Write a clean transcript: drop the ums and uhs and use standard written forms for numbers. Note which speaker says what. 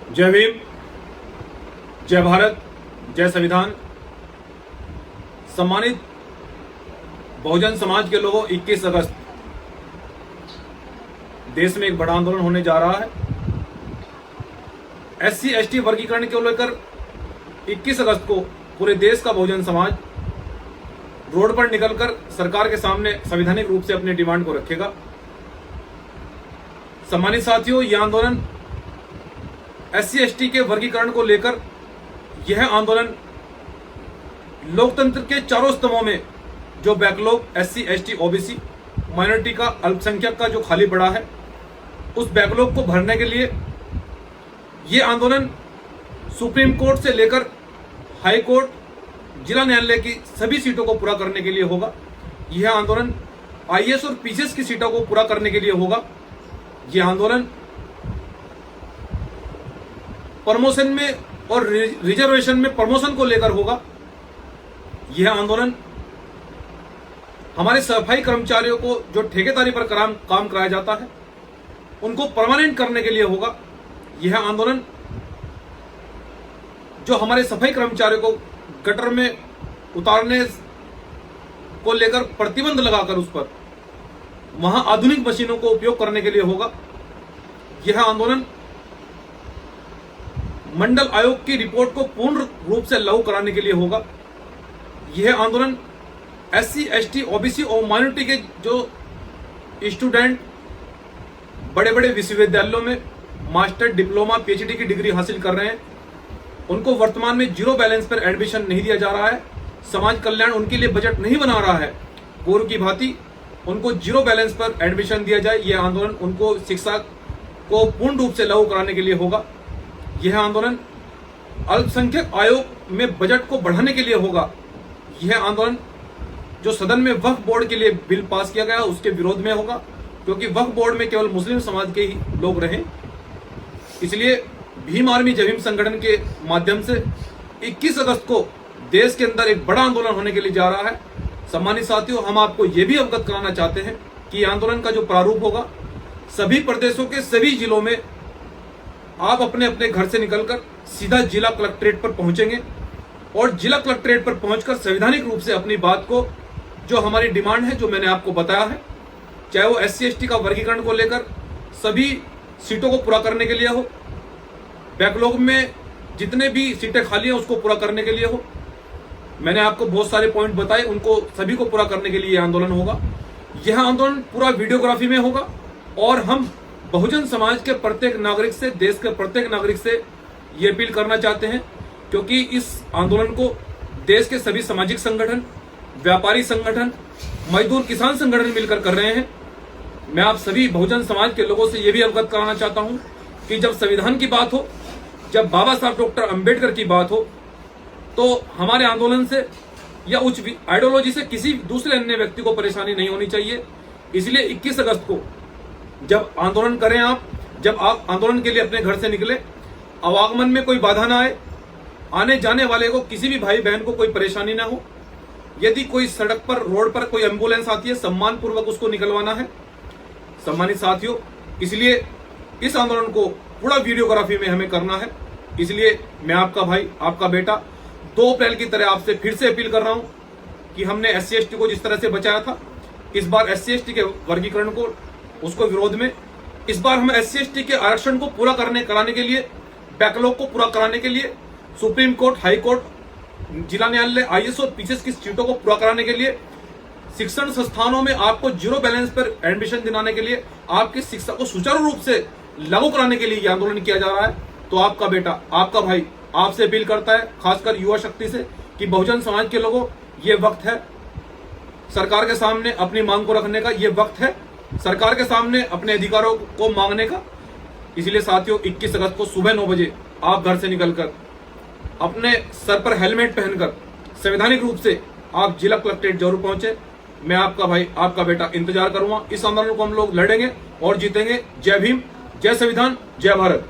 Speaker 1: जय भीम, जय भारत, जय संविधान। सम्मानित बहुजन समाज के लोगों, 21 अगस्त देश में एक बड़ा आंदोलन होने जा रहा है। SC ST वर्गीकरण को लेकर 21 अगस्त को पूरे देश का बहुजन समाज रोड पर निकलकर सरकार के सामने संवैधानिक रूप से अपनी डिमांड को रखेगा। सम्मानित साथियों, यह आंदोलन SC ST के वर्गीकरण को लेकर यह आंदोलन लोकतंत्र के चारों स्तंभों में जो backlog SC ST OBC minority का, अल्पसंख्यक का जो खाली पड़ा है, उस बैकलॉग को भरने के लिए यह आंदोलन सुप्रीम कोर्ट से लेकर हाई कोर्ट, जिला न्यायालय की सभी सीटों को पूरा करने के लिए होगा। यह आंदोलन IAS और PCS की सीटों को पूरा करने के लिए होगा। यह आंदोलन प्रमोशन में और रिजर्वेशन में प्रमोशन को लेकर होगा। यह आंदोलन हमारे सफाई कर्मचारियों को जो ठेकेदारी पर काम कराया जाता है, उनको परमानेंट करने के लिए होगा। यह आंदोलन जो हमारे सफाई कर्मचारियों को गटर में उतारने को लेकर प्रतिबंध लगाकर उस पर वहां आधुनिक मशीनों को उपयोग करने के लिए होगा। यह आंदोलन मंडल आयोग की रिपोर्ट को पूर्ण रूप से लागू कराने के लिए होगा। यह आंदोलन SC ST OBC और माइनॉरिटी के जो स्टूडेंट बड़े बड़े विश्वविद्यालयों में मास्टर, डिप्लोमा, PhD की डिग्री हासिल कर रहे हैं, उनको वर्तमान में जीरो बैलेंस पर एडमिशन नहीं दिया जा रहा है। समाज कल्याण उनके लिए बजट नहीं बना रहा है। पूर्व की भांति उनको जीरो बैलेंस पर एडमिशन दिया जाए। यह आंदोलन उनको शिक्षा को पूर्ण रूप से लागू कराने के लिए होगा। यह आंदोलन अल्पसंख्यक आयोग में बजट को बढ़ाने के लिए होगा। यह आंदोलन जो सदन में वक्फ बोर्ड के लिए बिल पास किया गया उसके विरोध में होगा, क्योंकि वक्फ बोर्ड में केवल मुस्लिम समाज के ही लोग रहें। इसलिए भीम आर्मी जय भीम संगठन के माध्यम से 21 अगस्त को देश के अंदर एक बड़ा आंदोलन होने के लिए जा रहा है। सम्मानित साथियों, हम आपको यह भी अवगत कराना चाहते हैं कि आंदोलन का जो प्रारूप होगा, सभी प्रदेशों के सभी जिलों में आप अपने अपने घर से निकलकर सीधा जिला कलेक्ट्रेट पर पहुंचेंगे और जिला कलेक्ट्रेट पर पहुंचकर संवैधानिक रूप से अपनी बात को, जो हमारी डिमांड है, जो मैंने आपको बताया है, चाहे वो SC ST का वर्गीकरण को लेकर सभी सीटों को पूरा करने के लिए हो, बैकलॉग में जितने भी सीटें खाली हैं उसको पूरा करने के लिए हो। मैंने आपको बहुत सारे पॉइंट बताए, उनको सभी को पूरा करने के लिए यह आंदोलन होगा। यह आंदोलन पूरा वीडियोग्राफी में होगा और हम बहुजन समाज के प्रत्येक नागरिक से, देश के प्रत्येक नागरिक से ये अपील करना चाहते हैं, क्योंकि इस आंदोलन को देश के सभी सामाजिक संगठन, व्यापारी संगठन, मजदूर किसान संगठन मिलकर कर रहे हैं। मैं आप सभी बहुजन समाज के लोगों से यह भी अवगत कराना चाहता हूं कि जब संविधान की बात हो, जब बाबा साहब डॉक्टर अंबेडकर की बात हो, तो हमारे आंदोलन से या उच्च आइडियोलॉजी से किसी दूसरे अन्य व्यक्ति को परेशानी नहीं होनी चाहिए। इसलिए 21 अगस्त को जब आंदोलन करें आप, जब आप आंदोलन के लिए अपने घर से निकले, आवागमन में कोई बाधा ना आए, आने जाने वाले को, किसी भी भाई बहन को कोई परेशानी ना हो। यदि कोई सड़क पर, रोड पर कोई एम्बुलेंस आती है, सम्मान पूर्वक उसको निकलवाना है। सम्मानित साथियों, इसलिए इस आंदोलन को पूरा वीडियोग्राफी में हमें करना है। इसलिए मैं आपका भाई, आपका बेटा 2 अप्रैल की तरह आपसे फिर से अपील कर रहा हूं कि हमने SC ST को जिस तरह से बचाया था, इस बार SC ST के वर्गीकरण को, उसको विरोध में इस बार हम SC ST के आरक्षण को पूरा कराने के लिए, बैकलॉग को पूरा कराने के लिए सुप्रीम कोर्ट, हाई कोर्ट, जिला न्यायालय, IAS और PCS की सीटों को पूरा कराने के लिए, शिक्षण संस्थानों में आपको जीरो बैलेंस पर एडमिशन दिलाने के लिए, आपकी शिक्षा को सुचारू रूप से लागू कराने के लिए यह आंदोलन किया जा रहा है। तो आपका बेटा, आपका भाई आपसे अपील करता है, खासकर युवा शक्ति से, कि बहुजन समाज के लोगों, ये वक्त है सरकार के सामने अपनी मांग को रखने का, ये वक्त है सरकार के सामने अपने अधिकारों को मांगने का। इसलिए साथियों, 21 अगस्त को सुबह 9 बजे आप घर से निकलकर अपने सर पर हेलमेट पहनकर संवैधानिक रूप से आप जिला कलेक्ट्रेट जरूर पहुंचे। मैं आपका भाई, आपका बेटा इंतजार करूंगा। इस आंदोलन को हम लोग लड़ेंगे और जीतेंगे। जय भीम, जय संविधान, जय भारत।